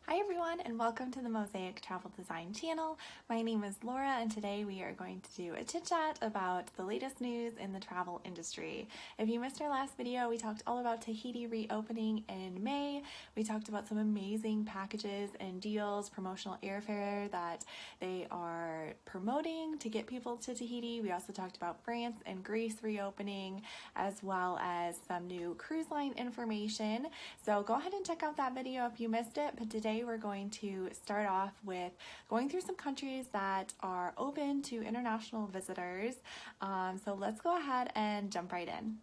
Hi everyone, and welcome to the Mosaic Travel Design channel. My name is Laura, and today we are going to do a chit chat about the latest news in the travel industry. If you missed our last video, we talked all about Tahiti reopening in May. We talked about some amazing packages and deals, promotional airfare that they are promoting to get people to Tahiti. We also talked about France and Greece reopening, as well as some new cruise line information. So go ahead and check out that video if you missed it. But today we're going to start off with going through some countries that are open to international visitors. So let's go ahead and jump right in.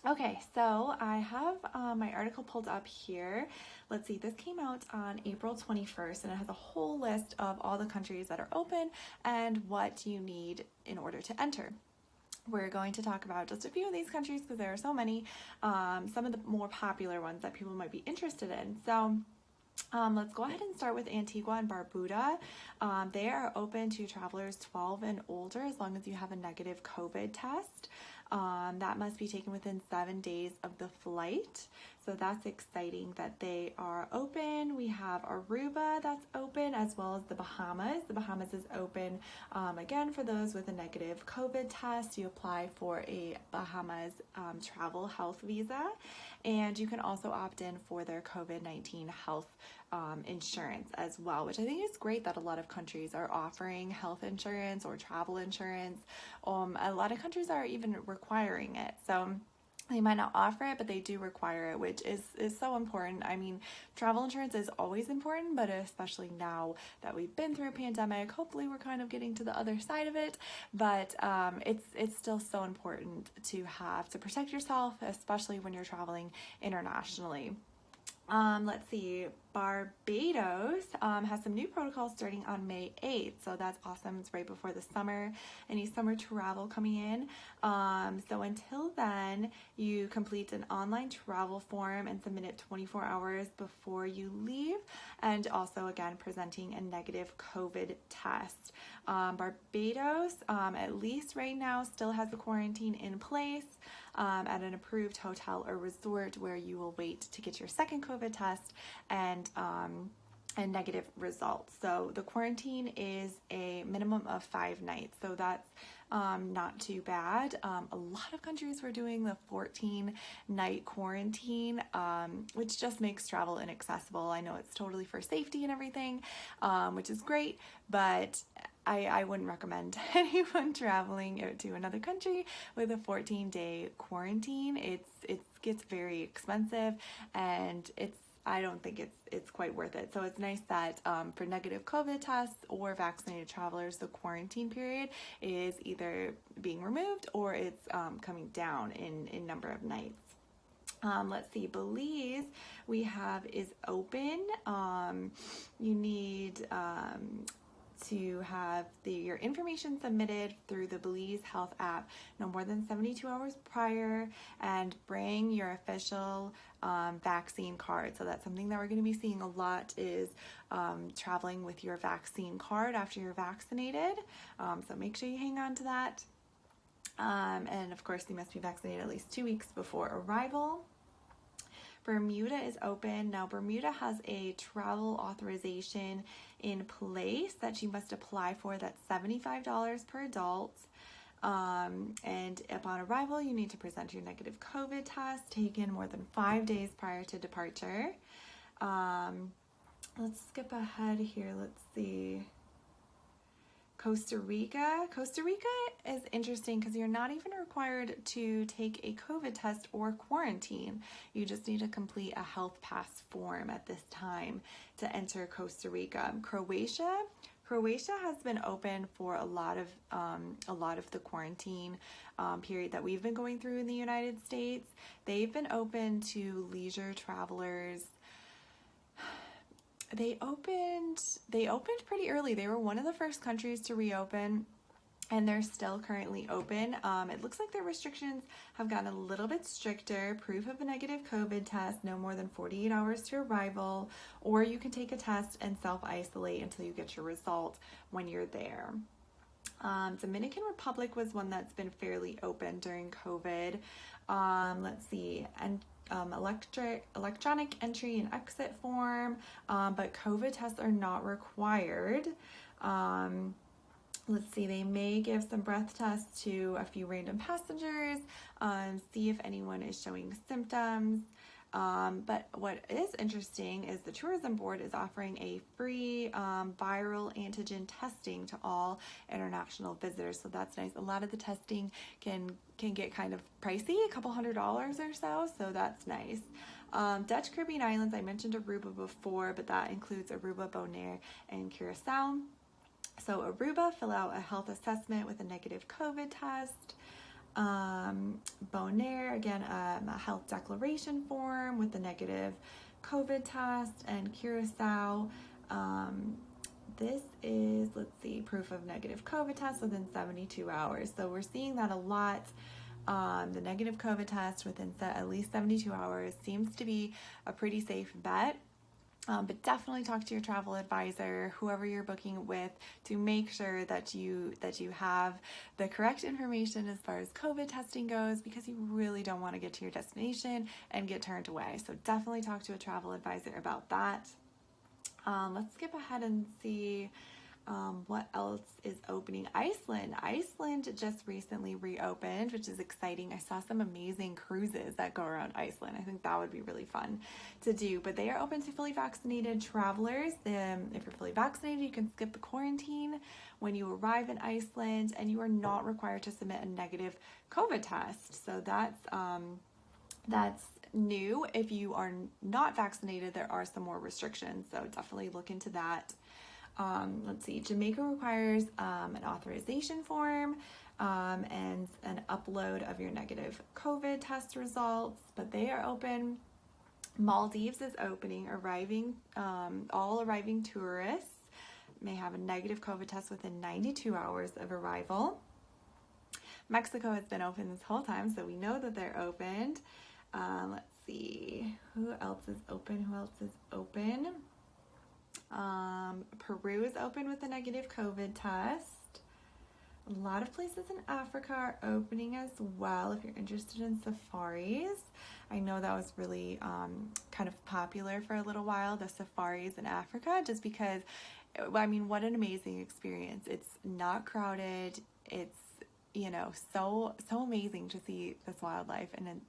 Okay, so I have my article pulled up here. Let's see, this came out on April 21st, and it has a whole list of all the countries that are open and what you need in order to enter. We're going to talk about just a few of these countries because there are so many, some of the more popular ones that people might be interested in. So let's go ahead and start with Antigua and Barbuda. They are open to travelers 12 and older as long as you have a negative COVID test. That must be taken within 7 days of the flight. So that's exciting that they are open. We have Aruba that's open, as well as the Bahamas. The Bahamas is open again for those with a negative COVID test. You apply for a Bahamas travel health visa, and you can also opt in for their COVID-19 health insurance as well, which I think is great that a lot of countries are offering health insurance or travel insurance. A lot of countries are even requiring it. So they might not offer it, but they do require it, which is so important. I mean, travel insurance is always important, but especially now that we've been through a pandemic, hopefully we're kind of getting to the other side of it. But it's still so important to have to protect yourself, especially when you're traveling internationally. Let's see, Barbados has some new protocols starting on May 8th, so that's awesome. It's right before the summer, any summer travel coming in. So until then, you complete an online travel form and submit it 24 hours before you leave, and also, again, presenting a negative COVID test. Barbados, at least right now, still has the quarantine in place at an approved hotel or resort where you will wait to get your second COVID test and negative results. So the quarantine is a minimum of 5 nights. So that's not too bad. A lot of countries were doing the 14-night quarantine, which just makes travel inaccessible. I know it's totally for safety and everything, which is great, but I wouldn't recommend anyone traveling to another country with a 14-day quarantine. It gets very expensive, and I don't think it's quite worth it. So it's nice that for negative COVID tests or vaccinated travelers, the quarantine period is either being removed or it's coming down in number of nights. Let's see, Belize we have is open. You need to have your information submitted through the Belize Health app no more than 72 hours prior, and bring your official vaccine card. So that's something that we're going to be seeing a lot, is traveling with your vaccine card after you're vaccinated. So make sure you hang on to that. And of course, you must be vaccinated at least 2 weeks before arrival. Bermuda is open. Now, Bermuda has a travel authorization in place that you must apply for. That's $75 per adult. And upon arrival, you need to present your negative COVID test taken more than 5 days prior to departure. Let's skip ahead here. Let's see. Costa Rica. Costa Rica is interesting because you're not even required to take a COVID test or quarantine. You just need to complete a health pass form at this time to enter Costa Rica. Croatia has been open for a lot of the quarantine period that we've been going through in the United States. They've been open to leisure travelers. They opened pretty early. They were one of the first countries to reopen, and they're still currently open. It looks like their restrictions have gotten a little bit stricter. Proof of a negative COVID test, no more than 48 hours to arrival, or you can take a test and self-isolate until you get your result when you're there. Dominican Republic was one that's been fairly open during COVID. Let's see, and electronic entry and exit form, but COVID tests are not required. Let's see, they may give some breath tests to a few random passengers, see if anyone is showing symptoms. But what is interesting is the tourism board is offering a free viral antigen testing to all international visitors. So that's nice. A lot of the testing can get kind of pricey, a couple $100 or so that's nice. Dutch Caribbean Islands, I mentioned Aruba before, but that includes Aruba, Bonaire, and Curacao. So Aruba, fill out a health assessment with a negative COVID test. Bonaire, again, a health declaration form with a negative COVID test. And Curacao, this is, let's see, proof of negative COVID test within 72 hours. So we're seeing that a lot. The negative COVID test within at least 72 hours seems to be a pretty safe bet. But definitely talk to your travel advisor, whoever you're booking with, to make sure that you have the correct information as far as COVID testing goes, because you really don't want to get to your destination and get turned away. So definitely talk to a travel advisor about that. Let's skip ahead and see what else is opening. Iceland just recently reopened, which is exciting. I saw some amazing cruises that go around Iceland. I think that would be really fun to do, but they are open to fully vaccinated travelers. If you're fully vaccinated, you can skip the quarantine when you arrive in Iceland, and you are not required to submit a negative COVID test. So that's new. If you are not vaccinated, there are some more restrictions, so definitely look into that. Let's see, Jamaica requires an authorization form and an upload of your negative COVID test results, but they are open. Maldives is opening. All arriving tourists may have a negative COVID test within 92 hours of arrival. Mexico has been open this whole time, so we know that they're opened. Let's see, who else is open? Peru is open with a negative COVID test. A lot of places in Africa are opening as well if you're interested in safaris. I know that was really kind of popular for a little while, the safaris in Africa, just because, I mean, what an amazing experience. It's not crowded. It's, so amazing to see this wildlife and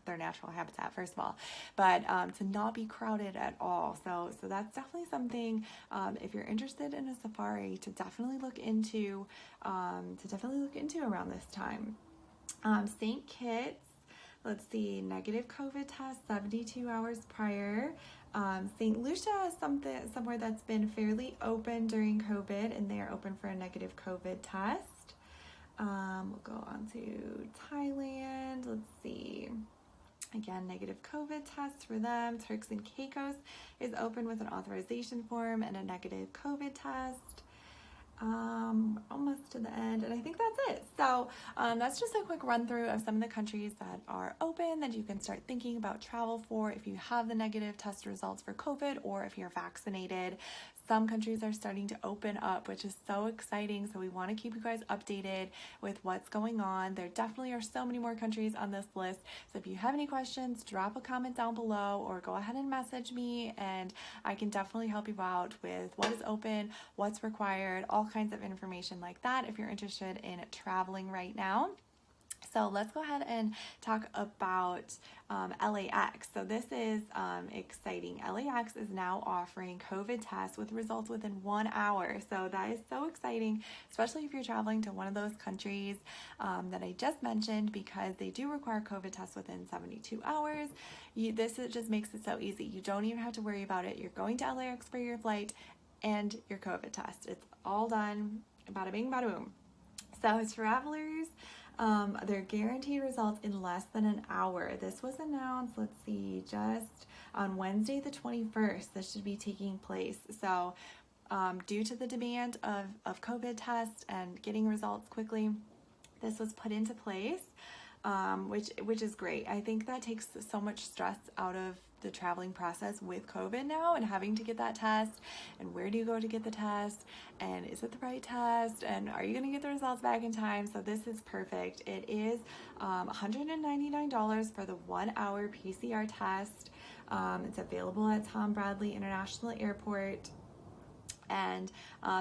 their natural habitat, first of all, but to not be crowded at all. So that's definitely something, if you're interested in a safari, to definitely look into around this time. St. Kitts, let's see, negative COVID test 72 hours prior. St. Lucia is somewhere that's been fairly open during COVID, and they are open for a negative COVID test. We'll go on to Thailand. Let's see. Again, negative COVID tests for them. Turks and Caicos is open with an authorization form and a negative COVID test. Almost to the end, and I think that's it. So that's just a quick run through of some of the countries that are open that you can start thinking about travel for if you have the negative test results for COVID or if you're vaccinated. Some countries are starting to open up, which is so exciting. So we want to keep you guys updated with what's going on. There definitely are so many more countries on this list. So if you have any questions, drop a comment down below or go ahead and message me, and I can definitely help you out with what is open, what's required, all kinds of information like that if you're interested in traveling right now. So let's go ahead and talk about LAX. So this is exciting. LAX is now offering COVID tests with results within 1 hour. So that is so exciting, especially if you're traveling to one of those countries that I just mentioned, because they do require COVID tests within 72 hours. This just makes it so easy. You don't even have to worry about it. You're going to LAX for your flight and your COVID test. It's all done. Bada bing, bada boom. So travelers, they're guaranteed results in less than an hour. This was announced, let's see, just on Wednesday the 21st. This should be taking place. So due to the demand of COVID tests and getting results quickly, this was put into place, which is great. I think that takes so much stress out of the traveling process with COVID now and having to get that test, and where do you go to get the test, and is it the right test, and are you going to get the results back in time? So this is perfect. It is $199 for the 1-hour PCR test. It's available at Tom Bradley International Airport. And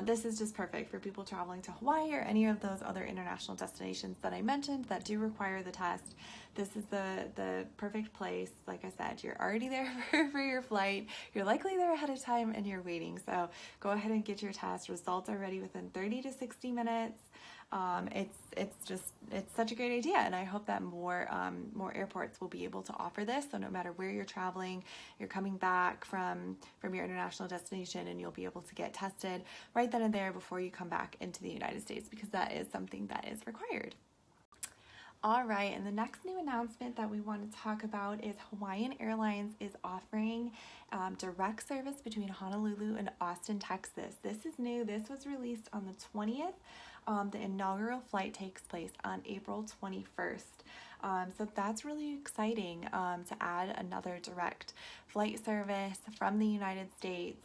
this is just perfect for people traveling to Hawaii or any of those other international destinations that I mentioned that do require the test. This is the perfect place. Like I said, you're already there for your flight. You're likely there ahead of time and you're waiting. So go ahead and get your test. Results are ready within 30 to 60 minutes. It's such a great idea, and I hope that more airports will be able to offer this. So no matter where you're traveling, you're coming back from your international destination, and you'll be able to get tested right then and there before you come back into the United States, because that is something that is required. All right, and the next new announcement that we want to talk about is Hawaiian Airlines is offering direct service between Honolulu and Austin, Texas. This is new. This was released on the 20th. The inaugural flight takes place on April 21st. So that's really exciting to add another direct flight service from the United States.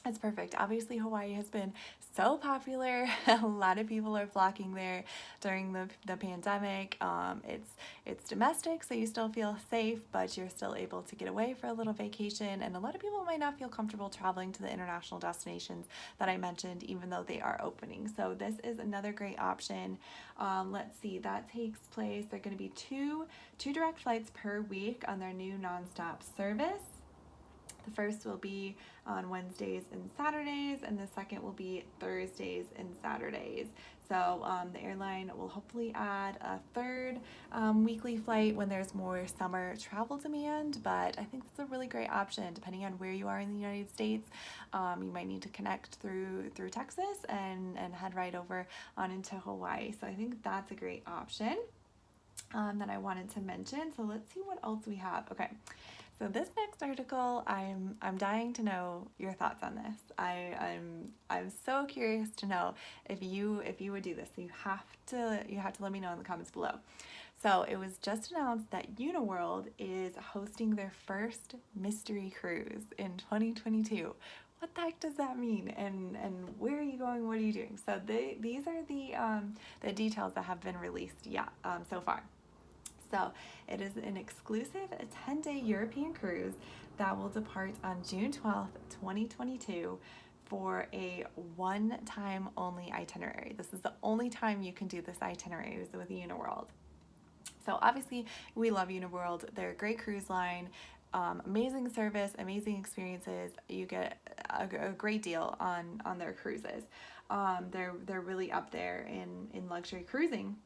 It's perfect. Obviously, Hawaii has been so popular. A lot of people are flocking there during the pandemic. It's domestic, so you still feel safe, but you're still able to get away for a little vacation. And a lot of people might not feel comfortable traveling to the international destinations that I mentioned, even though they are opening. So this is another great option. Let's see, that takes place. There are going to be two direct flights per week on their new nonstop service. The first will be on Wednesdays and Saturdays, and the second will be Thursdays and Saturdays. So the airline will hopefully add a third weekly flight when there's more summer travel demand, but I think it's a really great option. Depending on where you are in the United States, you might need to connect through Texas and head right over on into Hawaii. So I think that's a great option that I wanted to mention. So let's see what else we have. Okay. So this next article, I'm dying to know your thoughts on this. I'm so curious to know if you would do this. You have to let me know in the comments below. So it was just announced that Uniworld is hosting their first mystery cruise in 2022. What the heck does that mean? And where are you going? What are you doing? So these are the details that have been released so far. So it is an exclusive 10-day European cruise that will depart on June 12th, 2022 for a one-time only itinerary. This is the only time you can do this itinerary with Uniworld. So obviously we love Uniworld. They're a great cruise line. Amazing service, amazing experiences. You get a great deal on their cruises. They're really up there in luxury cruising.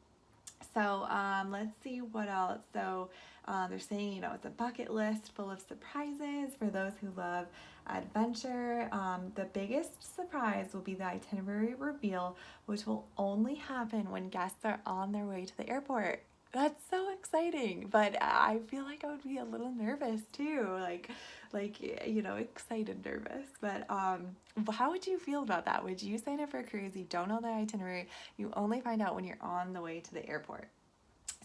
So let's see what else. So they're saying, it's a bucket list full of surprises for those who love adventure. The biggest surprise will be the itinerary reveal, which will only happen when guests are on their way to the airport. That's so exciting, but I feel like I would be a little nervous too, like excited nervous. But how would you feel about that? Would you sign up for a cruise? You don't know the itinerary. You only find out when you're on the way to the airport.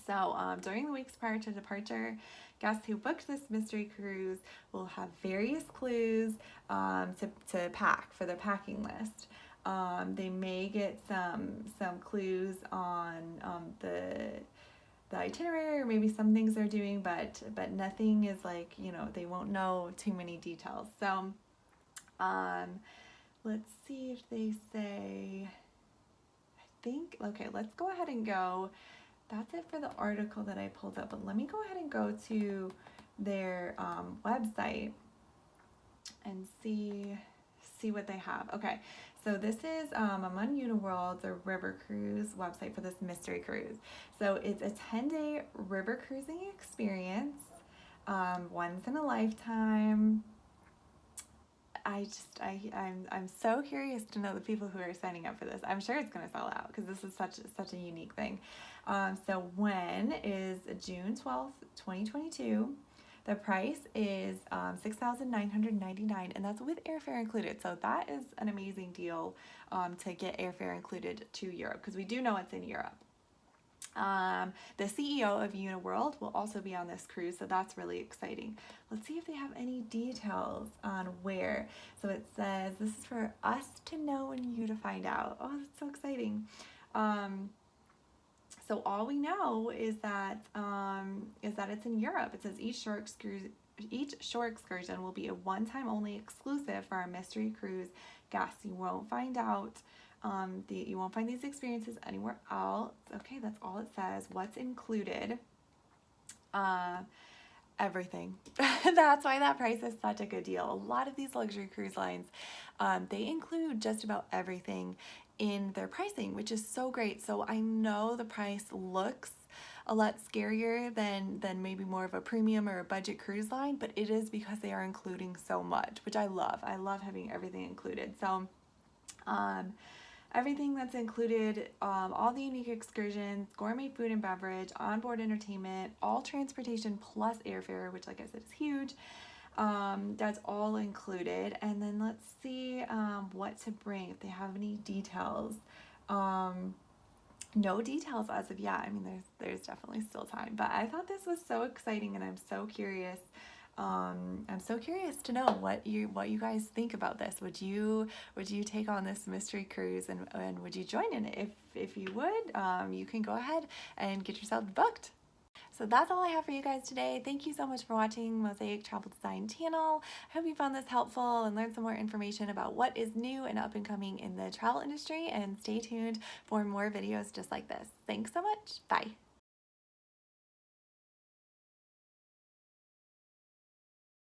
So during the weeks prior to departure, guests who booked this mystery cruise will have various clues to pack for their packing list. They may get some clues on the itinerary, or maybe some things they're doing, but nothing is like, they won't know too many details. So let's see if they say, okay, let's go ahead and go. That's it for the article that I pulled up, but let me go ahead and go to their website and see what they have. Okay, so this is I'm on Uniworld, the river cruise website for this mystery cruise. So it's a 10-day river cruising experience, once in a lifetime. I'm so curious to know the people who are signing up for this. I'm sure it's going to sell out because this is such a unique thing. So when is June 12th, 2022. The price is $6,999, and that's with airfare included. So that is an amazing deal to get airfare included to Europe, because we do know it's in Europe. The CEO of Uniworld will also be on this cruise, so that's really exciting. Let's see if they have any details on where. So it says, this is for us to know and you to find out. Oh, that's so exciting. So all we know is that it's in Europe. It says each shore excursion will be a one-time only exclusive for our mystery cruise guests. You won't find out. You won't find these experiences anywhere else. Okay, that's all it says. What's included? Everything. That's why that price is such a good deal. A lot of these luxury cruise lines, they include just about everything in their pricing, which is so great. So I know the price looks a lot scarier than maybe more of a premium or a budget cruise line, but it is because they are including so much, which I love. I love having everything included. So everything that's included, all the unique excursions, gourmet food and beverage, onboard entertainment, all transportation plus airfare, which like I said is huge. That's all included. And then let's see what to bring, if they have any details. No details as of yet. I mean, there's definitely still time, but I thought this was so exciting and I'm so curious. I'm so curious to know what you guys think about this. Would you take on this mystery cruise and would you join in it? If you would, you can go ahead and get yourself booked. So that's all I have for you guys today. Thank you so much for watching Mosaic Travel Design channel. I hope you found this helpful and learned some more information about what is new and up and coming in the travel industry, and stay tuned for more videos just like this. Thanks so much. Bye.